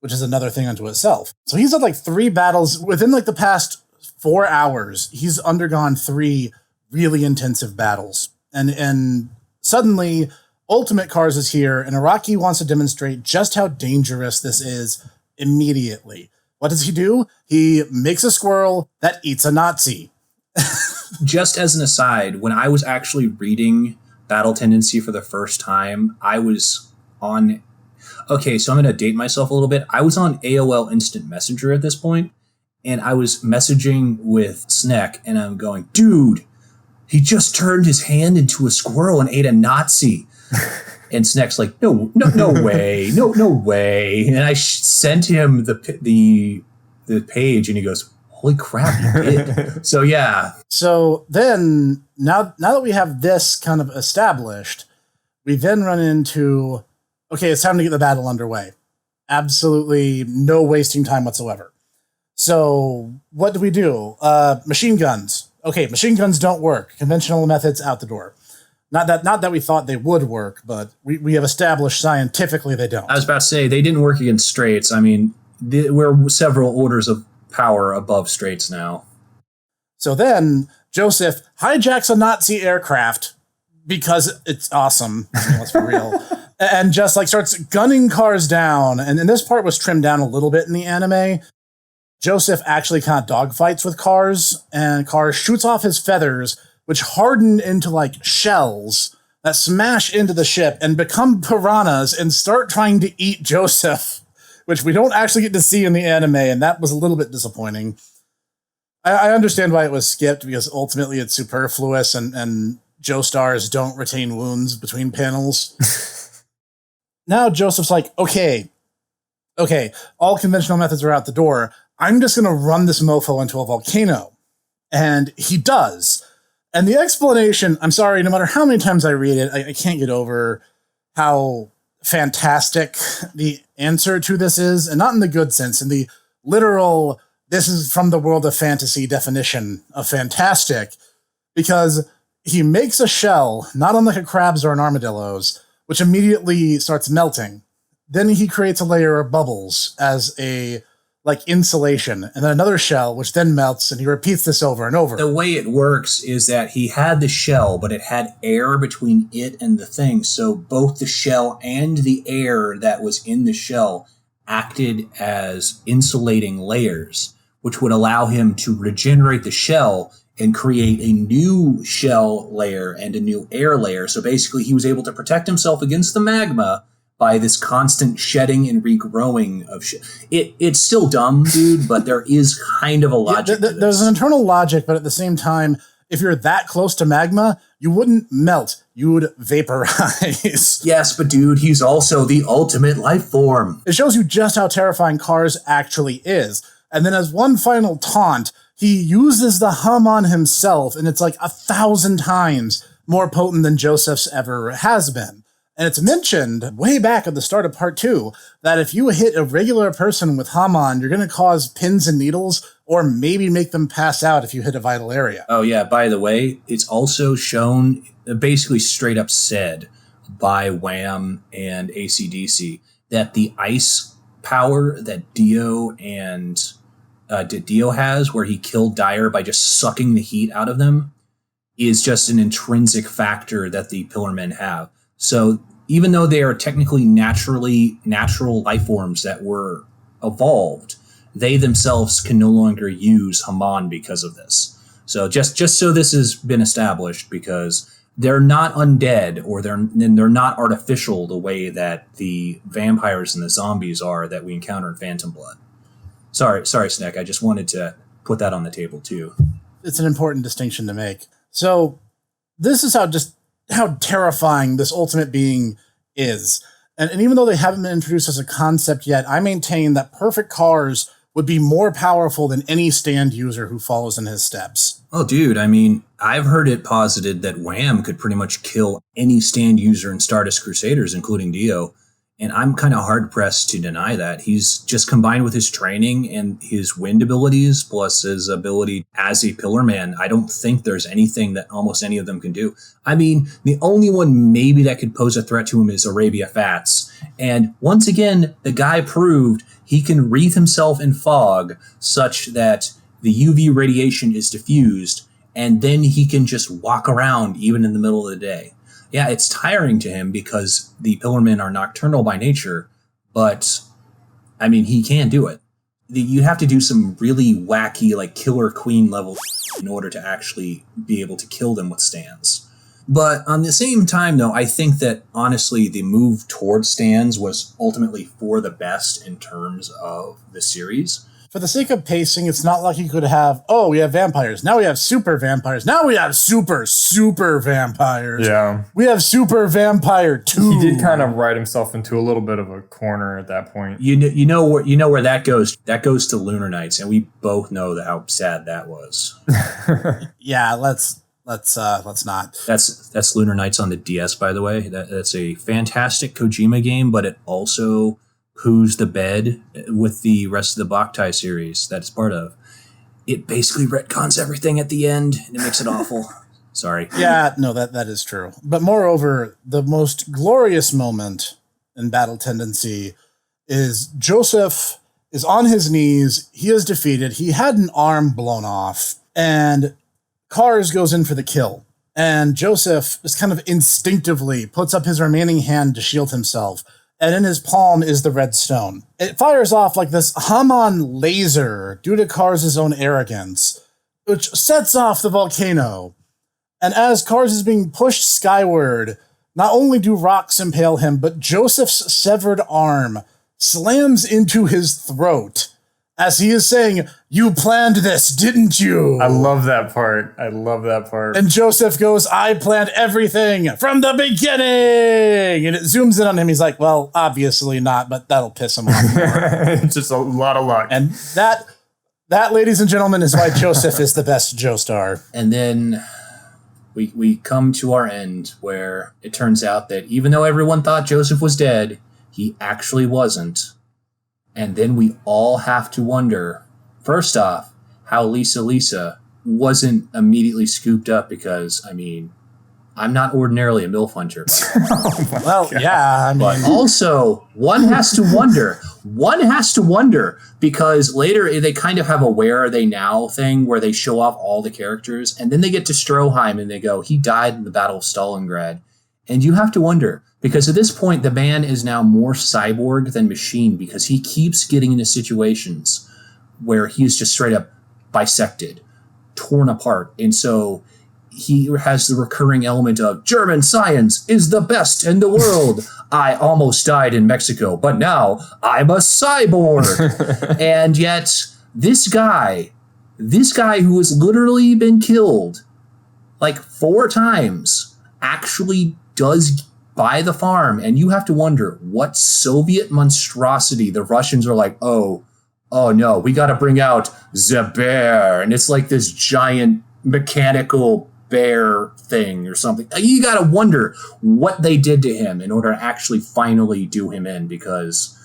which is another thing unto itself. So he's had like 3 battles within like the past 4 hours. He's undergone 3 really intensive battles. And suddenly, Ultimate Cars is here, and Araki wants to demonstrate just how dangerous this is immediately. What does he do? He makes a squirrel that eats a Nazi. Just as an aside, when I was actually reading Battle Tendency for the first time, I was on... Okay, so I'm going to date myself a little bit. I was on AOL Instant Messenger at this point, and I was messaging with Sneck, and I'm going, dude, he just turned his hand into a squirrel and ate a Nazi. And Sneck's like, no way, no way. And I sent him the page, and he goes, holy crap, you did. So yeah. So then, now that we have this kind of established, we then run into, okay, it's time to get the battle underway. Absolutely no wasting time whatsoever. So what do we do? Machine guns. Okay, machine guns don't work. Conventional methods out the door. Not that we thought they would work, but we have established scientifically they don't. I was about to say, they didn't work against straights. I mean, we're several orders of power above straights now. So then Joseph hijacks a Nazi aircraft because it's awesome. I mean, let's be real. And just like starts gunning Cars down. And this part was trimmed down a little bit in the anime. Joseph actually kind of dogfights with Cars, and Cars shoots off his feathers, which harden into like shells that smash into the ship and become piranhas and start trying to eat Joseph, which we don't actually get to see in the anime, and that was a little bit disappointing. I understand why it was skipped, because ultimately it's superfluous, and Joestars don't retain wounds between panels. Now Joseph's like, okay, all conventional methods are out the door. I'm just going to run this mofo into a volcano. And he does. And the explanation, I'm sorry, no matter how many times I read it, I can't get over how fantastic the answer to this is. And not in the good sense, in the literal, this is from the world of fantasy definition of fantastic. Because he makes a shell, not unlike a crab's or an armadillo's, which immediately starts melting. Then he creates a layer of bubbles as a like insulation, and then another shell, which then melts, and he repeats this over and over. The way it works is that he had the shell, but it had air between it and the thing. So both the shell and the air that was in the shell acted as insulating layers, which would allow him to regenerate the shell and create a new shell layer and a new air layer. So basically, he was able to protect himself against the magma by this constant shedding and regrowing of shit. It's still dumb, dude, but there is kind of a logic to this. There's an internal logic, but at the same time, if you're that close to magma, you wouldn't melt. You would vaporize. Yes, but dude, he's also the ultimate life form. It shows you just how terrifying Cars actually is. And then as one final taunt, he uses the hum on himself, and it's like 1,000 times more potent than Joseph's ever has been. And it's mentioned way back at the start of part 2 that if you hit a regular person with Hamon, you're going to cause pins and needles or maybe make them pass out if you hit a vital area. Oh, yeah. By the way, it's also shown, basically straight up said by Wham and AC/DC that the ice power that Dio has, where he killed Dyer by just sucking the heat out of them, is just an intrinsic factor that the Pillarmen have. So even though they are technically natural life forms that were evolved, they themselves can no longer use Haman because of this. So just so this has been established, because they're not undead or they're not artificial the way that the vampires and the zombies are that we encounter in Phantom Blood. Sorry, Snack. I just wanted to put that on the table too. It's an important distinction to make. So this is how terrifying this ultimate being is. And even though they haven't been introduced as a concept yet, I maintain that perfect Cars would be more powerful than any stand user who follows in his steps. Oh, dude, I mean, I've heard it posited that Wham could pretty much kill any stand user in Stardust Crusaders, including Dio. And I'm kind of hard-pressed to deny that. He's just combined with his training and his wind abilities, plus his ability as a Pillarman. I don't think there's anything that almost any of them can do. I mean, the only one maybe that could pose a threat to him is Arabia Fats. And once again, the guy proved he can wreath himself in fog such that the UV radiation is diffused, and then he can just walk around even in the middle of the day. Yeah, it's tiring to him because the Pillarmen are nocturnal by nature, but, I mean, he can do it. You have to do some really wacky, like, Killer Queen level in order to actually be able to kill them with stands. But on the same time, though, I think that, honestly, the move towards stands was ultimately for the best in terms of the series. For the sake of pacing, it's not like you could have, we have vampires. Now we have super vampires. Now we have super vampires. Yeah. We have Super Vampire 2. He did kind of write himself into a little bit of a corner at that point. You know where that goes. That goes to Lunar Nights, and we both know how sad that was. Yeah, let's not. That's Lunar Nights on the DS, by the way. That's a fantastic Kojima game, but it also Who's the Bed with the rest of the Boktai series that it's part of. It basically retcons everything at the end, and it makes it awful. Sorry. Yeah, no, that is true. But moreover, the most glorious moment in Battle Tendency is Joseph is on his knees. He is defeated. He had an arm blown off, and Cars goes in for the kill. And Joseph just kind of instinctively puts up his remaining hand to shield himself. And in his palm is the red stone. It fires off like this Haman laser due to Cars' own arrogance, which sets off the volcano. And as Cars is being pushed skyward, not only do rocks impale him, but Joseph's severed arm slams into his throat as he is saying, "You planned this, didn't you?" I love that part. And Joseph goes, "I planned everything from the beginning." And it zooms in on him. He's like, "Well, obviously not, but that'll piss him off more." Just a lot of luck. And that, ladies and gentlemen, is why Joseph is the best Joestar. And then we come to our end, where it turns out that even though everyone thought Joseph was dead, he actually wasn't. And then we all have to wonder, first off, how Lisa wasn't immediately scooped up, because, I mean, I'm not ordinarily a MILF hunter. Well, yeah, I mean, But also, one has to wonder because later they kind of have a where are they now thing where they show off all the characters and then they get to Stroheim and they go, he died in the Battle of Stalingrad. And you have to wonder because at this point, the man is now more cyborg than machine because he keeps getting into situations where he's just straight up bisected, torn apart. And so he has the recurring element of German science is the best in the world. I almost died in Mexico, but now I'm a cyborg. And yet this guy who has literally been killed like 4 times actually does buy the farm. And you have to wonder what Soviet monstrosity the Russians are like, oh no, we got to bring out the bear. And it's like this giant mechanical bear thing or something. You got to wonder what they did to him in order to actually finally do him in because,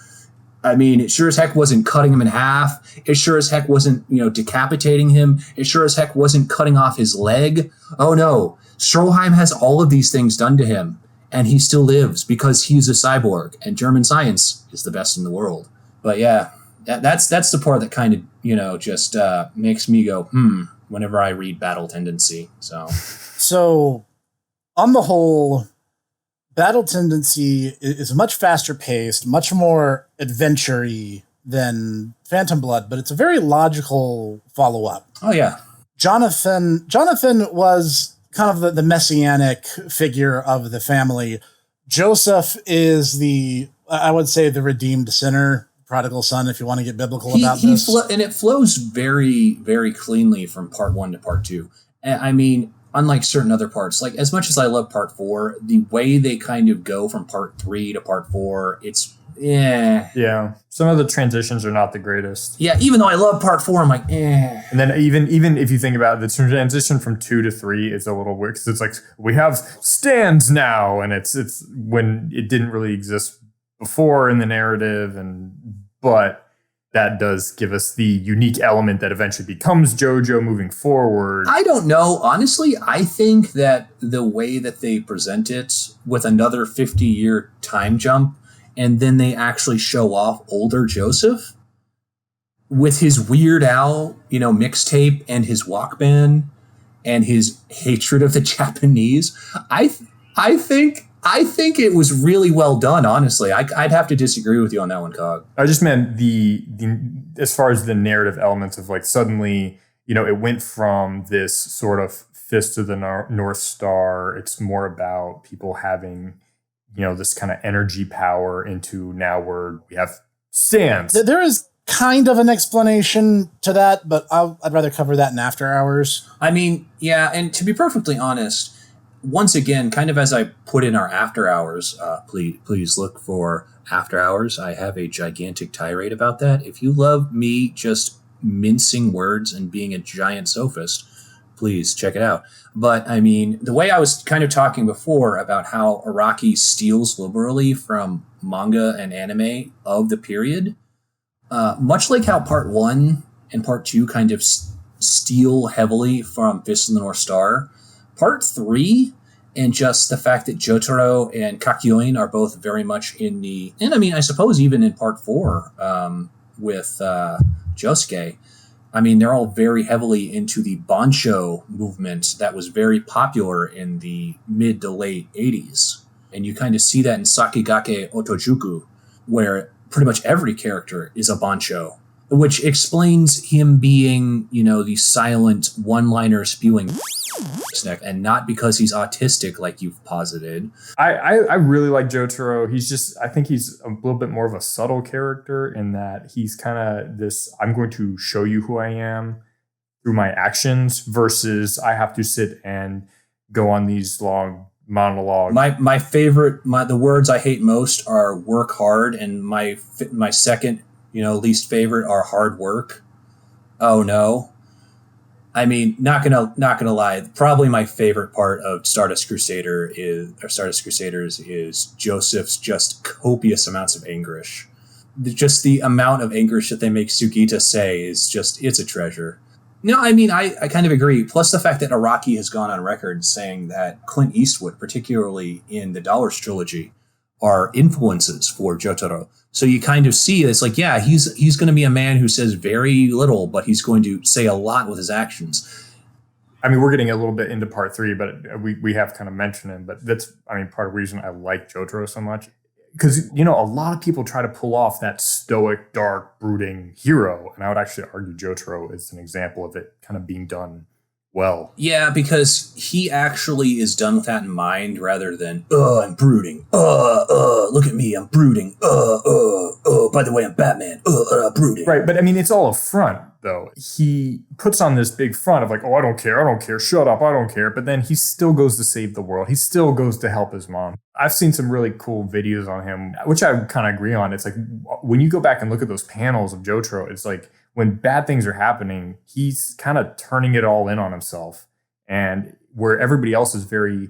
I mean, it sure as heck wasn't cutting him in half. It sure as heck wasn't, decapitating him. It sure as heck wasn't cutting off his leg. Oh no, Stroheim has all of these things done to him and he still lives because he's a cyborg and German science is the best in the world. But yeah, that's the part that kind of, just makes me go, whenever I read Battle Tendency. So on the whole, Battle Tendency is much faster paced, much more adventure-y than Phantom Blood, but it's a very logical follow-up. Oh, yeah. Jonathan was kind of the messianic figure of the family. Joseph is I would say, the redeemed sinner, prodigal son, if you want to get biblical about this. And it flows very, very cleanly from part 1 to part 2. And I mean, unlike certain other parts, like as much as I love part 4, the way they kind of go from part 3 to part 4, it's Yeah. Some of the transitions are not the greatest. Yeah, even though I love part 4, I'm like, And then even if you think about it, the transition from 2 to 3 is a little weird because it's like we have stands now, and it's when it didn't really exist before in the narrative, but that does give us the unique element that eventually becomes JoJo moving forward. I don't know. Honestly, I think that the way that they present it with another 50-year time jump, and then they actually show off older Joseph with his Weird Al, mixtape and his Walkman and his hatred of the Japanese. I think it was really well done, honestly. I'd have to disagree with you on that one, Cog. I just meant the as far as the narrative elements of like suddenly, it went from this sort of fist of the North Star. It's more about people having, this kind of energy power into now we have stands. There is kind of an explanation to that, but I'd rather cover that in After Hours. I mean, yeah, and to be perfectly honest, once again, kind of as I put in our After Hours, please look for After Hours. I have a gigantic tirade about that. If you love me just mincing words and being a giant sophist, please check it out. But I mean, the way I was kind of talking before about how Araki steals liberally from manga and anime of the period, much like how part 1 and part 2 kind of steal heavily from Fist of the North Star, part 3, and just the fact that Jotaro and Kakyoin are both very much in and I mean, I suppose even in part 4 with Josuke, I mean, they're all very heavily into the Bansho movement that was very popular in the mid to late 80s. And you kind of see that in Sakigake Otojuku, where pretty much every character is a Bansho, which explains him being, the silent one-liner spewing and not because he's autistic like you've posited. I really like Jotaro. I think he's a little bit more of a subtle character in that he's kind of this, I'm going to show you who I am through my actions versus I have to sit and go on these long monologues. My favorite, the words I hate most are work hard, and my second, least favorite are hard work. Oh no. I mean, not gonna lie. Probably my favorite part of Stardust Crusaders is Joseph's just copious amounts of anguish. Just the amount of anguish that they make Sugita say is just, it's a treasure. No, I mean, I kind of agree. Plus the fact that Araki has gone on record saying that Clint Eastwood, particularly in the Dollars trilogy, are influences for Jotaro. So you kind of see it's like, yeah, he's going to be a man who says very little, but he's going to say a lot with his actions. I mean, we're getting a little bit into part 3, but we have kind of mentioned him. But that's, I mean, part of the reason I like Jotaro so much. Because, you know, a lot of people try to pull off that stoic, dark, brooding hero. And I would actually argue Jotaro is an example of it kind of being done well. Yeah, because he actually is done with that in mind rather than, I'm brooding. Look at me, I'm brooding. By the way, I'm Batman. Brooding. Right, but I mean, it's all a front, though. He puts on this big front of like, oh, I don't care, shut up, I don't care. But then he still goes to save the world. He still goes to help his mom. I've seen some really cool videos on him, which I kind of agree on. It's like, when you go back and look at those panels of Jotaro, it's like, when bad things are happening, he's kind of turning it all in on himself. And where everybody else is very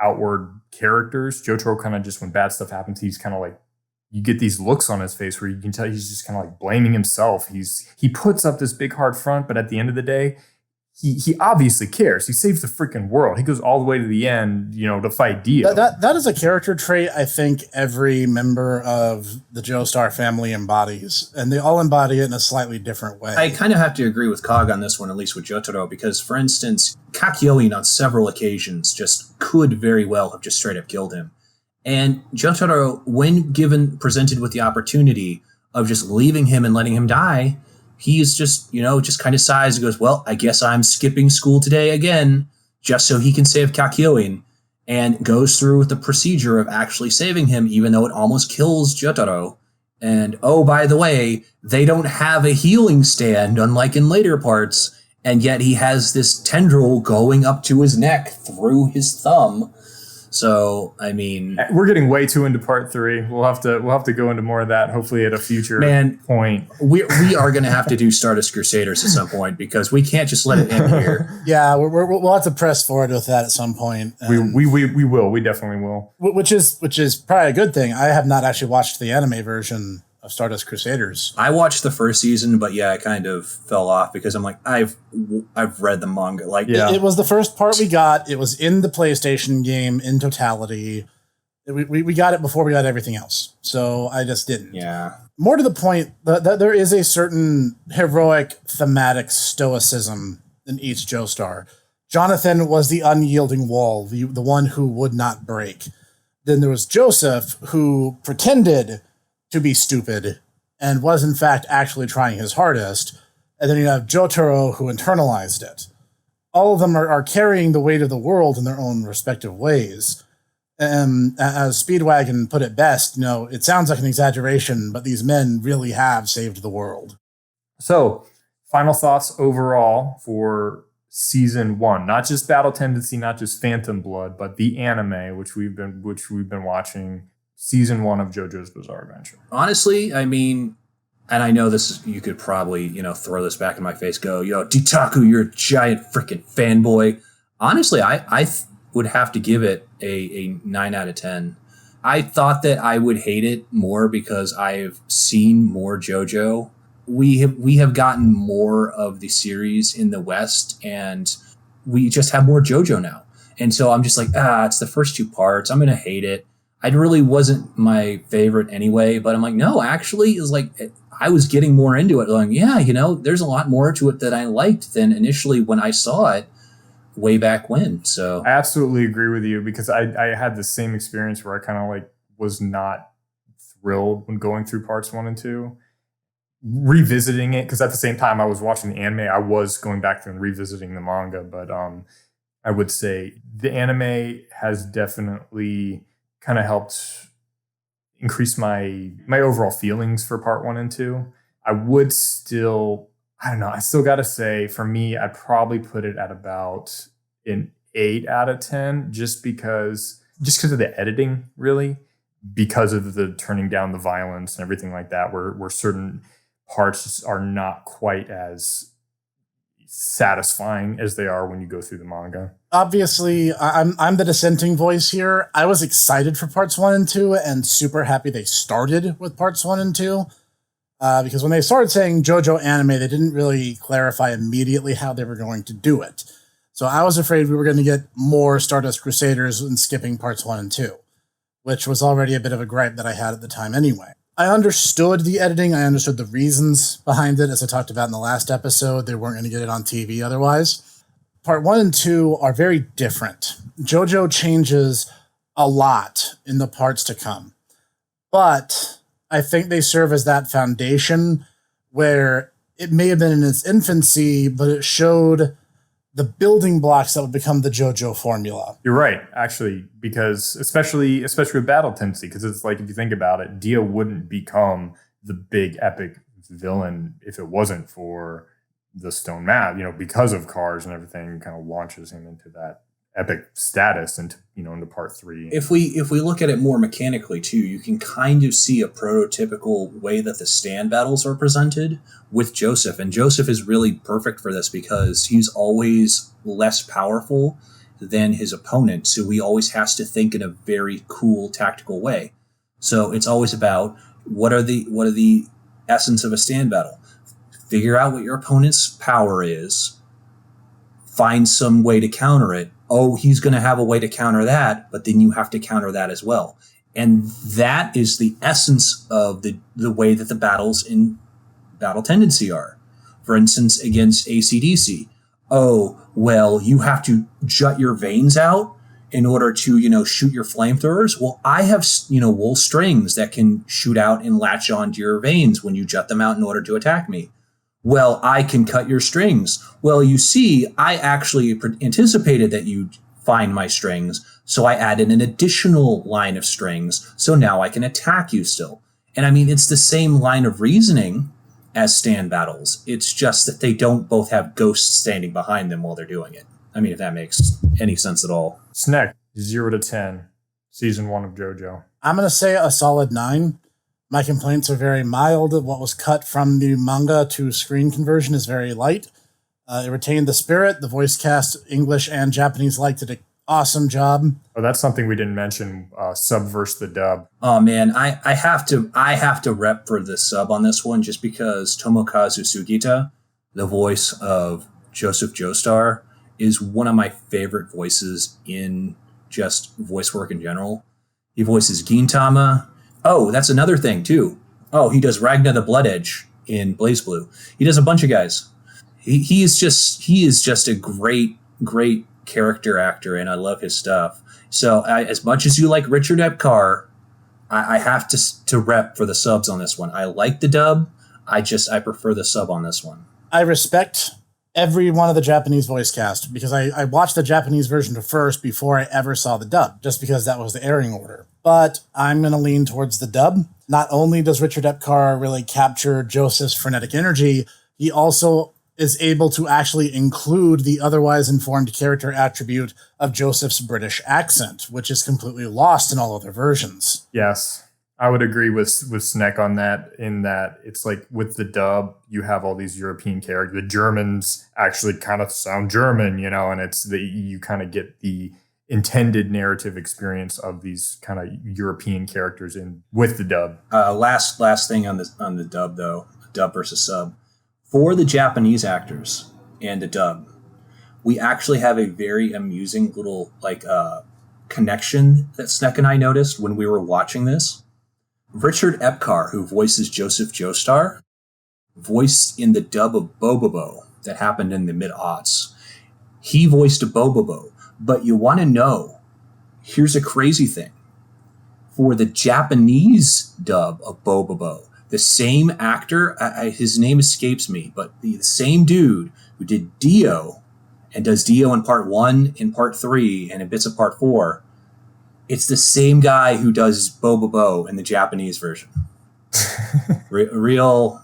outward characters, Jotaro kind of just, when bad stuff happens, he's kind of like, you get these looks on his face where you can tell he's just kind of like blaming himself. He puts up this big hard front, but at the end of the day, he obviously cares. He saves the freaking world. He goes all the way to the end, you know, to fight Dio. That is a character trait I think every member of the Joestar family embodies, and they all embody it in a slightly different way. I kind of have to agree with Kog on this one, at least with Jotaro, because, for instance, Kakyoin on several occasions just could very well have just straight up killed him. And Jotaro, when presented with the opportunity of just leaving him and letting him die, he's just, you know, just kind of sighs and goes, well, I guess I'm skipping school today again, just so he can save Kakyoin, and goes through with the procedure of actually saving him, even though it almost kills Jotaro. And, oh, by the way, they don't have a healing stand, unlike in later parts, and yet he has this tendril going up to his neck through his thumb. So, I mean, we're getting way too into part 3. We'll have to go into more of that, hopefully at a future point. We are going to have to do Stardust Crusaders at some point, because we can't just let it end here. Yeah, we'll have to press forward with that at some point. We will. We definitely will. Which is probably a good thing. I have not actually watched the anime version of Stardust Crusaders. I watched the first season, but yeah, I kind of fell off because I'm like, I've read the manga. Like, yeah. It was the first part we got. It was in the PlayStation game in totality. We got it before we got everything else. So I just didn't. Yeah. More to the point, that there is a certain heroic thematic stoicism in each Joestar. Jonathan was the unyielding wall, the one who would not break. Then there was Joseph, who pretended to be stupid and was in fact actually trying his hardest. And then you have Jotaro, who internalized it. All of them are carrying the weight of the world in their own respective ways. And as Speedwagon put it best, you know, it sounds like an exaggeration, but these men really have saved the world. So, final thoughts overall for season 1, not just Battle Tendency, not just Phantom Blood, but the anime, which we've been watching. Season 1 of JoJo's Bizarre Adventure. Honestly, I mean, and I know this, you could probably, you know, throw this back in my face, go, yo, Ditaku, you're a giant freaking fanboy. Honestly, I would have to give it a 9 out of 10. I thought that I would hate it more because I've seen more JoJo. We have gotten more of the series in the West, and we just have more JoJo now. And so I'm just like, it's the first 2 parts. I'm going to hate it. It really wasn't my favorite anyway, but I'm like, no, actually, it was like, I was getting more into it. Like, yeah, you know, there's a lot more to it that I liked than initially when I saw it way back when. So I absolutely agree with you, because I had the same experience where I kind of like was not thrilled when going through parts 1 and 2. Revisiting it, because at the same time I was watching the anime, I was going back through and revisiting the manga. But I would say the anime has definitely kind of helped increase my overall feelings for part 1 and 2. I would still, I don't know, I still got to say, for me, I'd probably put it at about an 8 out of 10, just because of the editing, really, because of the turning down the violence and everything like that, where certain parts are not quite as satisfying as they are when you go through the manga. Obviously, I'm the dissenting voice here. I was excited for parts 1 and 2 and super happy they started with parts 1 and 2. Because when they started saying JoJo anime, they didn't really clarify immediately how they were going to do it. So I was afraid we were going to get more Stardust Crusaders and skipping parts 1 and 2, which was already a bit of a gripe that I had at the time anyway. I understood the editing. I understood the reasons behind it. As I talked about in the last episode, they weren't going to get it on TV otherwise. Part 1 and 2 are very different. JoJo changes a lot in the parts to come. But I think they serve as that foundation where it may have been in its infancy, but it showed the building blocks that would become the JoJo formula. You're right, actually, because especially with battle tendency, because it's like, if you think about it, Dio wouldn't become the big epic villain if it wasn't for the stone map, because of cars and everything kind of launches him into that epic status into part 3. If we look at it more mechanically too, you can kind of see a prototypical way that the stand battles are presented with Joseph, and Joseph is really perfect for this because he's always less powerful than his opponent, so he always has to think in a very cool tactical way. So it's always about what are the essence of a stand battle. Figure out what your opponent's power is, find some way to counter it. Oh, he's going to have a way to counter that, but then you have to counter that as well. And that is the essence of the way that the battles in Battle Tendency are. For instance, against AC/DC. Oh, well, you have to jut your veins out in order to, shoot your flamethrowers. Well, I have, wool strings that can shoot out and latch onto your veins when you jut them out in order to attack me. Well, I can cut your strings. Well, you see, I actually anticipated that you'd find my strings, so I added an additional line of strings, so now I can attack you still. And I mean, it's the same line of reasoning as stand battles. It's just that they don't both have ghosts standing behind them while they're doing it. I mean, if that makes any sense at all. Snack, 0 to 10, season 1 of JoJo. I'm going to say a solid 9. My complaints are very mild. What was cut from the manga to screen conversion is very light. It retained the spirit. The voice cast, English and Japanese, did an awesome job. Oh, that's something we didn't mention. Sub versus the dub. Oh man, I have to rep for the sub on this one just because Tomokazu Sugita, the voice of Joseph Joestar, is one of my favorite voices in just voice work in general. He voices Gintama. Oh, that's another thing, too. Oh, he does Ragna the Blood Edge in Blaze Blue. He does a bunch of guys. He is just a great character actor, and I love his stuff. So as much as you like Richard Epcar, I have to rep for the subs on this one. I like the dub. I prefer the sub on this one. I respect every one of the Japanese voice cast because I watched the Japanese version first before I ever saw the dub, just because that was the airing order. But I'm going to lean towards the dub. Not only does Richard Epcar really capture Joseph's frenetic energy, he also is able to actually include the otherwise informed character attribute of Joseph's British accent, which is completely lost in all other versions. Yes, I would agree with Sneck on that, in that it's like with the dub, you have all these European characters. The Germans actually kind of sound German, and you kind of get the intended narrative experience of these kind of European characters in with the dub. Last thing on the dub though, dub versus sub. For the Japanese actors and the dub, we actually have a very amusing little connection that Sneck and I noticed when we were watching this. Richard Epcar, who voices Joseph Joestar, voiced in the dub of Bobobo that happened in the mid-aughts. He voiced a Bobobo. But you want to know, here's a crazy thing. For the Japanese dub of Bobobo, the same actor, his name escapes me, but the same dude who did Dio and does Dio in part 1, in part 3, and in bits of part 4, it's the same guy who does Bobobo in the Japanese version. Real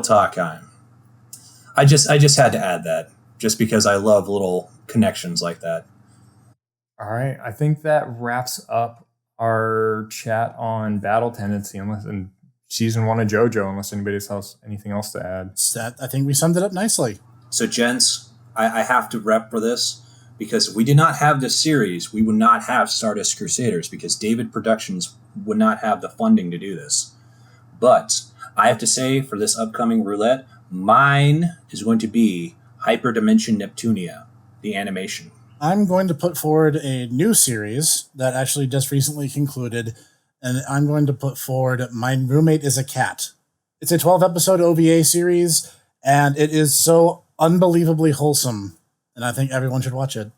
talk time. I just had to add that just because I love little connections like that. All right, I think that wraps up our chat on Battle Tendency, in season 1 of JoJo, unless anybody else anything else to add. I think we summed it up nicely. So, gents, I have to rep for this because if we did not have this series, we would not have Stardust Crusaders because David Productions would not have the funding to do this. But I have to say, for this upcoming roulette, mine is going to be Hyperdimension Neptunia, the animation. I'm going to put forward a new series that actually just recently concluded, and I'm going to put forward My Roommate is a Cat. It's a 12-episode OVA series, and it is so unbelievably wholesome, and I think everyone should watch it.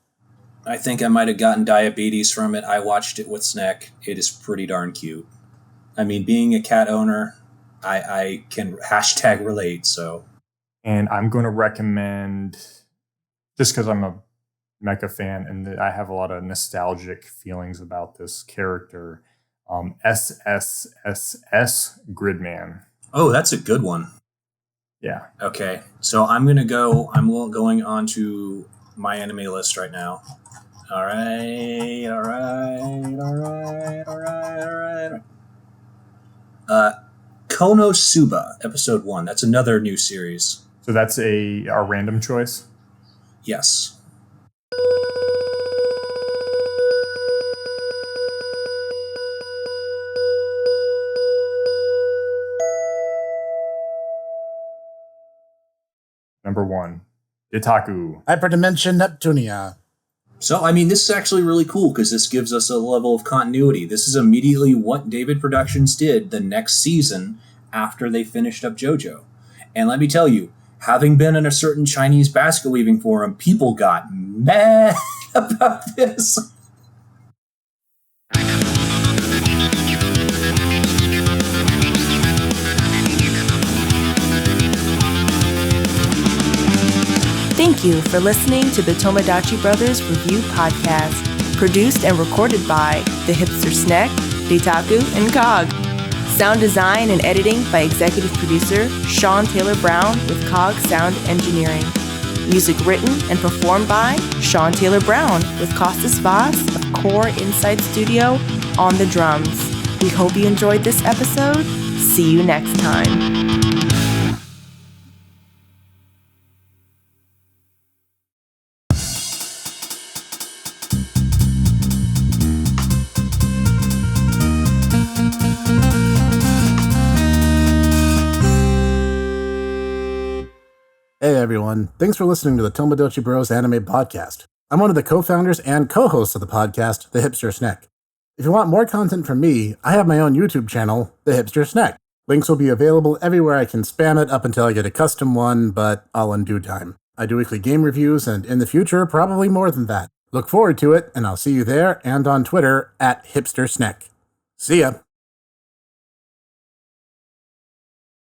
I think I might have gotten diabetes from it. I watched it with Snack. It is pretty darn cute. I mean, being a cat owner, I can hashtag relate, so. And I'm going to recommend, just because I'm a Mecha fan and I have a lot of nostalgic feelings about this character, SSSS Gridman. Oh, that's a good one. Yeah. Okay, so I'm going on to my anime list right now. All right. Konosuba, episode 1. That's another new series. So that's our random choice? Yes. Number 1, Itaku. Hyperdimension Neptunia. So, I mean, this is actually really cool because this gives us a level of continuity. This is immediately what David Productions did the next season after they finished up JoJo. And let me tell you, having been in a certain Chinese basket weaving forum, people got mad about this. Thank you for listening to the Tomodachi Brothers Revue podcast, produced and recorded by the Hipster Snack, Ritaku, and Cog. Sound design and editing by executive producer Sean Taylor Brown with Cog Sound Engineering. Music written and performed by Sean Taylor Brown with Costas Vaz of Core Insight Studio on the drums. We hope you enjoyed this episode. See you next time. Hey everyone, thanks for listening to the Tomodachi Bros Anime Podcast. I'm one of the co-founders and co-hosts of the podcast, The Hipster Snack. If you want more content from me, I have my own YouTube channel, The Hipster Snack. Links will be available everywhere I can spam it up until I get a custom one, but all in due time. I do weekly game reviews, and in the future, probably more than that. Look forward to it, and I'll see you there and on Twitter @HipsterSnack. See ya!